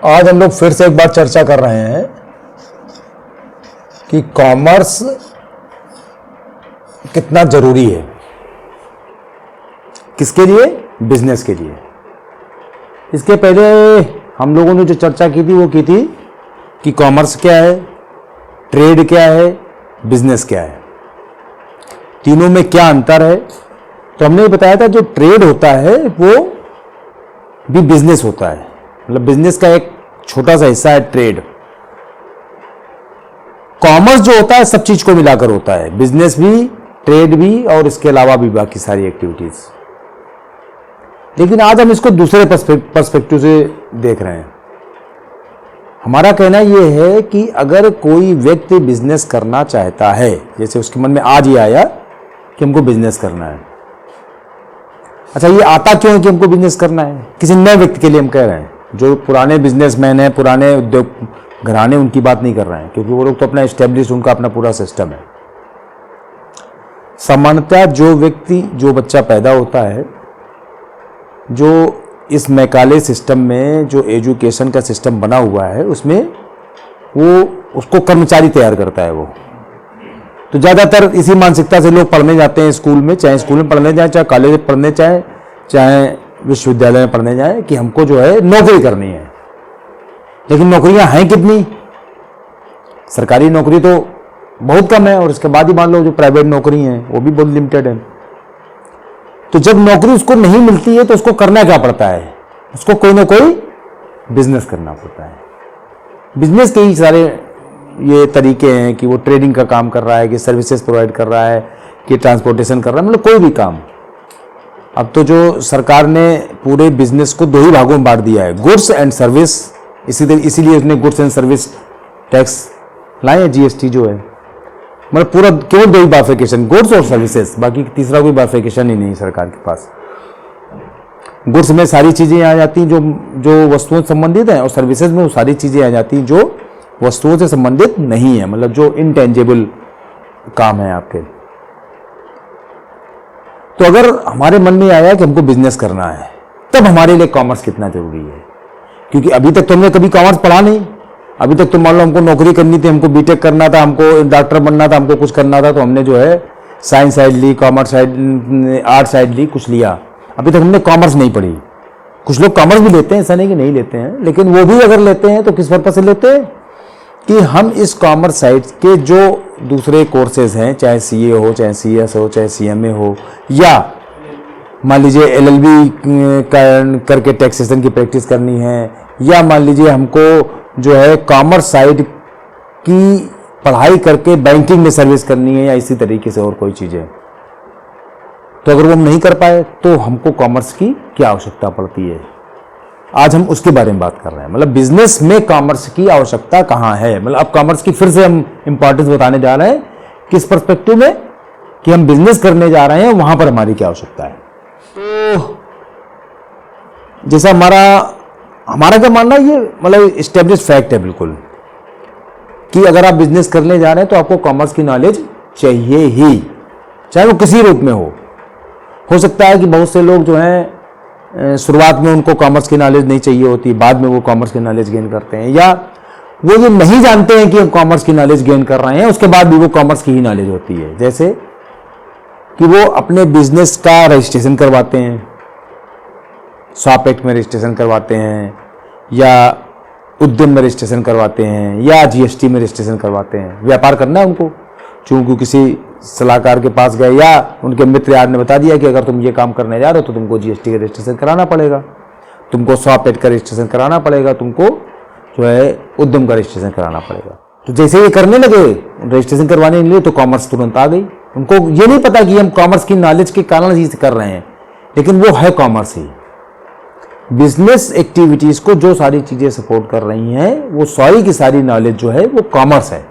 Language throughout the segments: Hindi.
आज हम लोग फिर से एक बार चर्चा कर रहे हैं कि कॉमर्स कितना जरूरी है, किसके लिए? बिजनेस के लिए। इसके पहले हम लोगों ने जो चर्चा की थी वो की थी कि कॉमर्स क्या है, ट्रेड क्या है, बिजनेस क्या है, तीनों में क्या अंतर है। तो हमने ये बताया था जो ट्रेड होता है वो भी बिजनेस होता है, मतलब बिजनेस का एक छोटा सा हिस्सा है ट्रेड। कॉमर्स जो होता है सब चीज को मिलाकर होता है, बिजनेस भी, ट्रेड भी और इसके अलावा भी बाकी सारी एक्टिविटीज। लेकिन आज हम इसको दूसरे पर्सपेक्टिव से देख रहे हैं। हमारा कहना यह है कि अगर कोई व्यक्ति बिजनेस करना चाहता है, जैसे उसके मन में आज ये आया कि हमको बिजनेस करना है। अच्छा, ये आता क्यों है कि हमको बिजनेस करना है? किसी नए व्यक्ति के लिए हम कह रहे हैं। जो पुराने बिजनेसमैन हैं, पुराने उद्योग घराने, उनकी बात नहीं कर रहे हैं, क्योंकि वो लोग तो अपना एस्टेब्लिश, उनका अपना पूरा सिस्टम है। सामान्यतः जो व्यक्ति, जो बच्चा पैदा होता है, जो इस मैकाले सिस्टम में जो एजुकेशन का सिस्टम बना हुआ है, उसमें वो उसको कर्मचारी तैयार करता है। वो तो ज़्यादातर इसी मानसिकता से लोग पढ़ने जाते हैं स्कूल में, चाहे स्कूल में पढ़ने जाएं, चाहे कॉलेज में पढ़ने जाएं, चाहे विश्वविद्यालय में पढ़ने जाएं, कि हमको जो है नौकरी करनी है। लेकिन नौकरियां हैं कितनी? सरकारी नौकरी तो बहुत कम है, और इसके बाद ही मान लो जो प्राइवेट नौकरी हैं वो भी बहुत लिमिटेड है। तो जब नौकरी उसको नहीं मिलती है तो उसको करना क्या पड़ता है? उसको कोई ना कोई बिजनेस करना पड़ता है। बिजनेस के ही सारे ये तरीके हैं कि वो ट्रेडिंग का काम कर रहा है, कि सर्विसेज प्रोवाइड कर रहा है, कि ट्रांसपोर्टेशन कर रहा है, मतलब कोई भी काम। अब तो जो सरकार ने पूरे बिजनेस को दो ही भागों में बांट दिया है, गुड्स एंड सर्विस। इसीलिए उसने गुड्स एंड सर्विस टैक्स लाए हैं, जीएसटी जो है, मतलब पूरा केवल दो ही बाइफिकेशन, गुड्स और सर्विसेज, बाकी तीसरा कोई बाइफिकेशन ही नहीं सरकार के पास। गुड्स में सारी चीजें आ जाती जो जो वस्तुओं से संबंधित हैं, और सर्विसेज में वो सारी चीजें आ जाती जो वस्तुओं से संबंधित नहीं है, मतलब जो इनटेंजिबल काम है आपके। तो अगर हमारे मन में आया कि हमको बिजनेस करना है, तब हमारे लिए कॉमर्स कितना जरूरी है। क्योंकि अभी तक तो हमने कभी कॉमर्स पढ़ा नहीं। अभी तक तो मान लो हमको नौकरी करनी थी, हमको बीटेक करना था, हमको डॉक्टर बनना था, हमको कुछ करना था, तो हमने जो है साइंस साइड ली, कॉमर्स साइड, आर्ट साइड ली, कुछ लिया। अभी तक हमने कॉमर्स नहीं पढ़ी। कुछ लोग कॉमर्स भी लेते हैं, ऐसा नहीं कि नहीं लेते हैं, लेकिन वो भी अगर लेते हैं तो किस पर्पज से लेते हैं कि हम इस कॉमर्स साइड के जो दूसरे कोर्सेज हैं, चाहे सीए हो, चाहे सीएस हो, चाहे सीएमए हो, या मान लीजिए एलएलबी करके टैक्सेशन की प्रैक्टिस करनी है, या मान लीजिए हमको जो है कॉमर्स साइड की पढ़ाई करके बैंकिंग में सर्विस करनी है, या इसी तरीके से और कोई चीज़ें। तो अगर वो हम नहीं कर पाए तो हमको कॉमर्स की क्या आवश्यकता पड़ती है? आज हम उसके बारे में बात कर रहे हैं। मतलब बिजनेस में कॉमर्स की आवश्यकता कहाँ है। मतलब अब कॉमर्स की फिर से हम इंपॉर्टेंस बताने जा रहे हैं, किस पर्सपेक्टिव में, कि हम बिजनेस करने जा रहे हैं, वहां पर हमारी क्या आवश्यकता है। तो जैसा हमारा क्या मानना है, ये मतलब एस्टेब्लिश फैक्ट है बिल्कुल, कि अगर आप बिजनेस करने जा रहे हैं तो आपको कॉमर्स की नॉलेज चाहिए ही, चाहे वो किसी रूप में हो सकता है कि बहुत से लोग जो हैं शुरुआत में उनको कॉमर्स की नॉलेज नहीं चाहिए होती, बाद में वो कॉमर्स की नॉलेज गेन करते हैं, या वो ये नहीं जानते हैं कि हम कॉमर्स की नॉलेज गेन कर रहे हैं, उसके बाद भी वो कॉमर्स की ही नॉलेज होती है। जैसे कि वो अपने बिजनेस का रजिस्ट्रेशन करवाते हैं, शॉप एक्ट में रजिस्ट्रेशन करवाते हैं, या उद्यम में रजिस्ट्रेशन करवाते हैं, या जीएसटी में रजिस्ट्रेशन करवाते हैं। व्यापार करना है उनको, चूंकि किसी सलाहकार के पास गए, या उनके मित्र यार ने बता दिया कि अगर तुम ये काम करने जा रहे हो तो तुमको जीएसटी का रजिस्ट्रेशन कराना पड़ेगा, तुमको शॉप एक्ट का रजिस्ट्रेशन कराना पड़ेगा, तुमको जो है उद्यम का रजिस्ट्रेशन कराना पड़ेगा। तो जैसे ये करने लगे रजिस्ट्रेशन करवाने के लिए, तो कॉमर्स तुरंत आ गई। उनको ये नहीं पता कि हम कॉमर्स की नॉलेज के कारण ही कर रहे हैं, लेकिन वो है कॉमर्स ही। बिजनेस एक्टिविटीज को जो सारी चीजें सपोर्ट कर रही हैं, वो सारी की सारी नॉलेज जो है वो कॉमर्स है,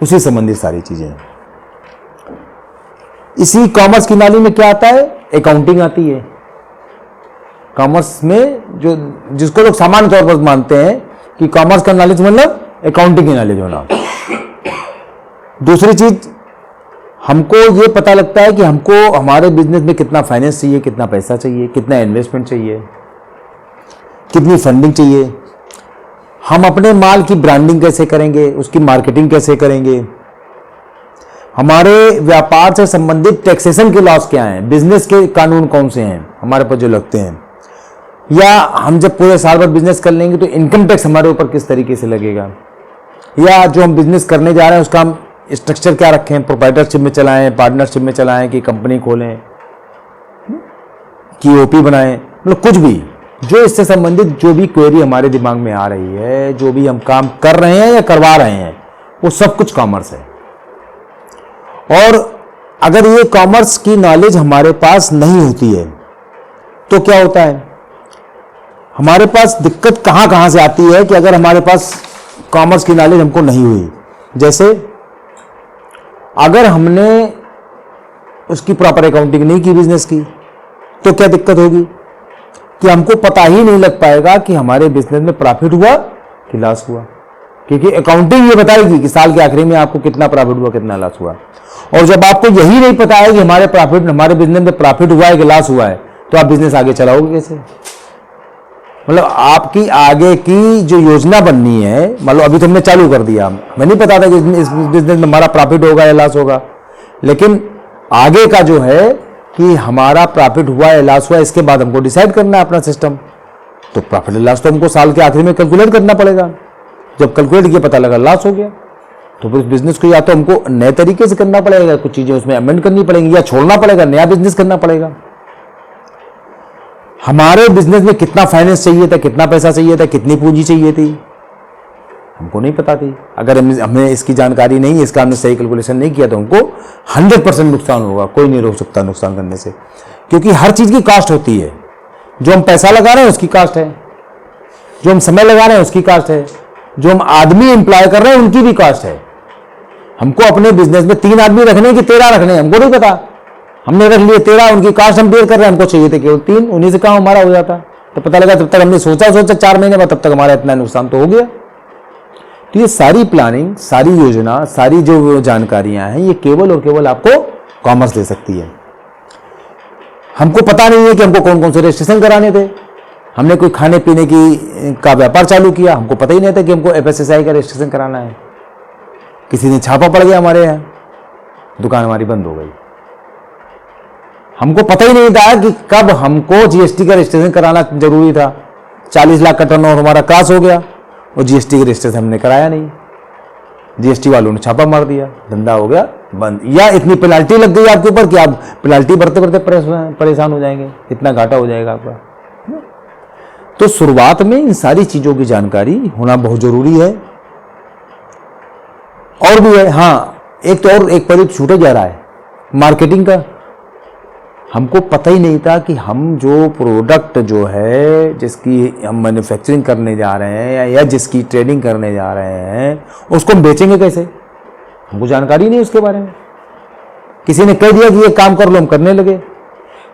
उसी संबंधित सारी चीजें। इसी कॉमर्स की नाली में क्या आता है? अकाउंटिंग आती है। कॉमर्स में जो जिसको लोग सामान्य तौर पर मानते हैं कि कॉमर्स का नॉलेज मतलब अकाउंटिंग की नॉलेज होना। दूसरी चीज, हमको ये पता लगता है कि हमको हमारे बिजनेस में कितना फाइनेंस चाहिए, कितना पैसा चाहिए, कितना इन्वेस्टमेंट चाहिए, कितनी फंडिंग चाहिए। हम अपने माल की ब्रांडिंग कैसे करेंगे, उसकी मार्केटिंग कैसे करेंगे, हमारे व्यापार से संबंधित टैक्सेशन के लॉस क्या हैं, बिजनेस के कानून कौन से हैं हमारे पर जो लगते हैं, या हम जब पूरे साल भर बिजनेस कर लेंगे तो इनकम टैक्स हमारे ऊपर किस तरीके से लगेगा, या जो हम बिजनेस करने जा रहे हैं उसका हम स्ट्रक्चर क्या रखें, प्रोप्राइटरशिप में चलाएं, पार्टनरशिप में चलाएं, कि कंपनी खोलें, कि ओपी बनाएं, मतलब कुछ भी जो इससे संबंधित जो भी क्वेरी हमारे दिमाग में आ रही है, जो भी हम काम कर रहे हैं या करवा रहे हैं, वो सब कुछ कॉमर्स है। और अगर ये कॉमर्स की नॉलेज हमारे पास नहीं होती है तो क्या होता है, हमारे पास दिक्कत कहां कहां से आती है कि अगर हमारे पास कॉमर्स की नॉलेज हमको नहीं हुई, जैसे अगर हमने उसकी प्रॉपर अकाउंटिंग नहीं की बिजनेस की, तो क्या दिक्कत होगी कि हमको पता ही नहीं लग पाएगा कि हमारे बिजनेस में प्रॉफिट हुआ कि लॉस हुआ, क्योंकि अकाउंटिंग ये बताएगी कि साल के आखिरी में आपको कितना प्रॉफिट हुआ, कितना लॉस हुआ। और जब आपको यही नहीं पता है कि हमारे बिजनेस में प्रॉफिट हुआ है कि लॉस हुआ है, तो आप बिजनेस आगे चलाओगे कैसे? मतलब आपकी आगे की जो योजना बननी है, मतलब अभी तो हमने चालू कर दिया, हमें नहीं पता था कि इस बिजनेस में हमारा प्रॉफिट होगा या लॉस होगा, लेकिन आगे का जो है कि हमारा प्रॉफिट हुआ या लॉस हुआ, इसके बाद हमको डिसाइड करना है अपना सिस्टम। तो प्रॉफिट या लॉस तो हमको साल के आखिरी में कैलकुलेट करना पड़ेगा। जब कैलकुलेट किया पता लगा लॉस हो गया, तो फिर बिजनेस को या तो हमको नए तरीके से करना पड़ेगा, कुछ चीजें उसमें अमेंड करनी पड़ेंगी, या छोड़ना पड़ेगा, नया बिजनेस करना पड़ेगा। हमारे बिजनेस में कितना फाइनेंस चाहिए था, कितना पैसा चाहिए था, कितनी पूंजी चाहिए थी, हमको नहीं पता थी। अगर हमें इसकी जानकारी नहीं है, इसका हमने सही कैलकुलेशन नहीं किया, तो हमको 100% नुकसान होगा। कोई नहीं रोक सकता नुकसान करने से, क्योंकि हर चीज की कॉस्ट होती है। जो हम पैसा लगा रहे हैं उसकी कॉस्ट है, जो हम समय लगा रहे हैं उसकी कॉस्ट है, जो हम आदमी एम्प्लॉय कर रहे हैं उनकी भी कॉस्ट है। हमको अपने बिजनेस में 3 आदमी रखने कि 13 रखने, हमको नहीं पता। हमने रख लिए 13, उनकी कास्ट हम बेयर कर रहे हैं, हमको चाहिए थे केवल 3, उन्हीं से काम हमारा हो जाता। तो पता लगा तब तक हमने सोचा 4 महीने बाद, तब तक हमारा इतना नुकसान तो हो गया। तो ये सारी प्लानिंग, सारी योजना, सारी जो जानकारियां हैं, ये केवल और केवल आपको कॉमर्स दे सकती है। हमको पता नहीं है कि हमको कौन कौन से रजिस्ट्रेशन कराने थे। हमने कोई खाने पीने का व्यापार चालू किया, हमको पता ही नहीं था कि हमको FSSAI का रजिस्ट्रेशन कराना है। किसी दिन छापा पड़ गया हमारे यहाँ, दुकान हमारी बंद हो गई। हमको पता ही नहीं था कि कब हमको GST का रजिस्ट्रेशन कराना जरूरी था। 40 लाख का टर्नओवर हमारा क्रॉस हो गया और GST का रजिस्ट्रेशन हमने कराया नहीं। GST वालों ने छापा मार दिया, धंधा हो गया बंद, या इतनी पेनाल्टी लग गई आपके ऊपर कि आप पेनाल्टी भरते भरते परेशान हो जाएंगे, इतना घाटा हो जाएगा आपका। तो शुरुआत में इन सारी चीजों की जानकारी होना बहुत जरूरी है। और भी है, हाँ, एक तो और एक पॉइंट छूटे जा रहा है, मार्केटिंग का। हमको पता ही नहीं था कि हम जो प्रोडक्ट जो है, जिसकी हम मैन्युफैक्चरिंग करने जा रहे हैं या जिसकी ट्रेडिंग करने जा रहे हैं, उसको हम बेचेंगे कैसे, हमको जानकारी नहीं उसके बारे में। किसी ने कह दिया कि ये काम कर लो, हम करने लगे।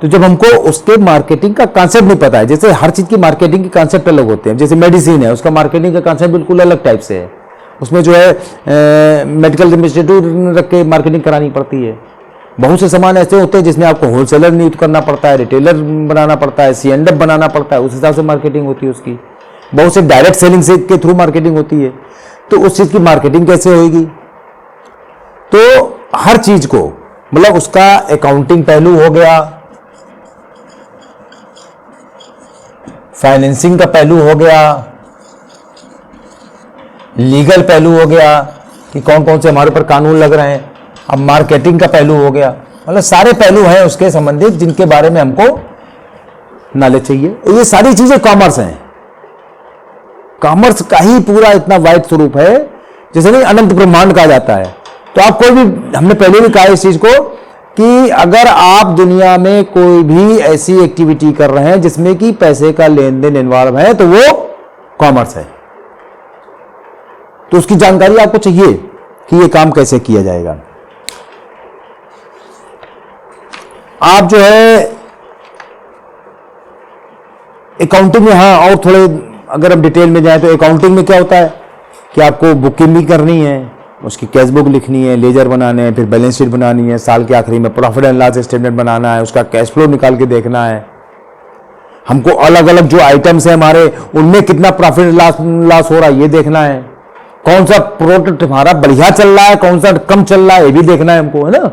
तो जब हमको उसके मार्केटिंग का कॉन्सेप्ट नहीं पता है, जैसे हर चीज की मार्केटिंग के कॉन्सेप्ट अलग होते हैं। जैसे मेडिसिन है, उसका मार्केटिंग का कॉन्सेप्ट बिल्कुल अलग टाइप से है। उसमें जो है मेडिकल रिप्रेजेंटेटिव रख के मार्केटिंग करानी पड़ती है। बहुत से सामान ऐसे होते हैं जिसमें आपको होलसेलर नियुक्त करना पड़ता है, रिटेलर बनाना पड़ता है, C&F बनाना पड़ता है, उस हिसाब से मार्केटिंग होती है उसकी। बहुत से डायरेक्ट सेलिंग से के थ्रू मार्केटिंग होती है। तो उस चीज की मार्केटिंग कैसे होगी? तो हर चीज को, मतलब उसका अकाउंटिंग पहलू हो गया, फाइनेंसिंग का पहलू हो गया, लीगल पहलू हो गया कि कौन कौन से हमारे ऊपर कानून लग रहे हैं, अब मार्केटिंग का पहलू हो गया, मतलब सारे पहलू हैं उसके संबंधित जिनके बारे में हमको नॉलेज चाहिए। ये सारी चीजें कॉमर्स हैं। कॉमर्स का ही पूरा इतना वाइड स्वरूप है, जैसे नहीं अनंत ब्रह्मांड कहा जाता है। तो आप कोई भी, हमने पहले भी कहा इस चीज को कि अगर आप दुनिया में कोई भी ऐसी एक्टिविटी कर रहे हैं जिसमें कि पैसे का लेन देन इन्वॉल्व है, तो वो कॉमर्स है। तो उसकी जानकारी आपको चाहिए कि ये काम कैसे किया जाएगा। आप जो है अकाउंटिंग में, हाँ, और थोड़े अगर हम डिटेल में जाएं तो अकाउंटिंग में क्या होता है कि आपको बुकिंग भी करनी है, उसकी कैश बुक लिखनी है, लेजर बनाने हैं, फिर बैलेंस शीट बनानी है, साल के आखिरी में प्रॉफिट एंड लॉस स्टेटमेंट बनाना है, उसका कैश फ्लो निकाल के देखना है, हमको अलग अलग जो आइटम्स है हमारे, उनमें कितना प्रॉफिट लॉस हो रहा है ये देखना है, कौन सा प्रोडक्ट हमारा बढ़िया चल रहा है, कौन सा कम चल रहा है ये भी देखना है हमको, है ना।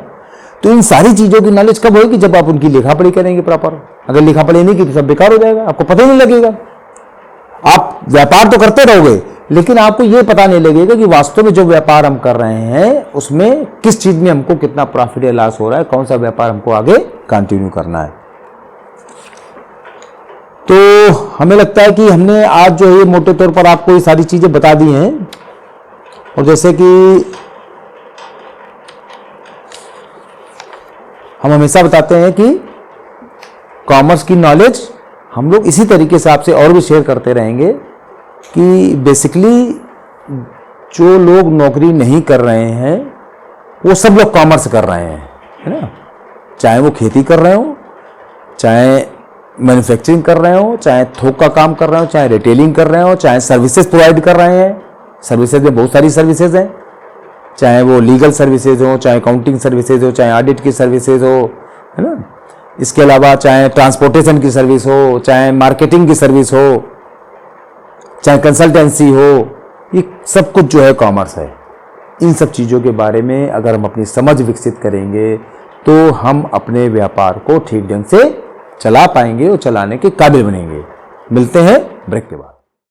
तो इन सारी चीजों की नॉलेज कब होगी, जब आप उनकी लिखा पढ़ी करेंगे प्रॉपर। अगर लिखा पढ़ी नहीं की तो सब बेकार हो जाएगा, आपको पता ही नहीं लगेगा। आप व्यापार तो करते रहोगे लेकिन आपको ये पता नहीं लगेगा कि वास्तव में जो व्यापार हम कर रहे हैं उसमें किस चीज में हमको कितना प्रॉफिट या लॉस हो रहा है, कौन सा व्यापार हमको आगे कंटिन्यू करना है। तो हमें लगता है कि हमने आज जो है मोटे तौर पर आपको ये सारी चीजें बता दी हैं। और जैसे कि हम हमेशा बताते हैं कि कॉमर्स की नॉलेज हम लोग इसी तरीके से आपसे और भी शेयर करते रहेंगे कि बेसिकली जो लोग नौकरी नहीं कर रहे हैं वो सब लोग कॉमर्स कर रहे हैं, है ना। चाहे वो खेती कर रहे हो, चाहे मैन्युफैक्चरिंग कर रहे हो, चाहे थोक का काम कर रहे हो, चाहे रिटेलिंग कर रहे हो, चाहे सर्विसेज प्रोवाइड कर रहे हैं। सर्विसेज में बहुत सारी सर्विसेज हैं, चाहे वो लीगल सर्विसेज हो, चाहे अकाउंटिंग सर्विसेज हो, चाहे ऑडिट की सर्विसेज हो, है ना। इसके अलावा चाहे ट्रांसपोर्टेशन की सर्विस हो, चाहे मार्केटिंग की सर्विस हो, चाहे कंसल्टेंसी हो, ये सब कुछ जो है कॉमर्स है। इन सब चीज़ों के बारे में अगर हम अपनी समझ विकसित करेंगे तो हम अपने व्यापार को ठीक ढंग से चला पाएंगे और चलाने के काबिल बनेंगे। मिलते हैं ब्रेक के बाद।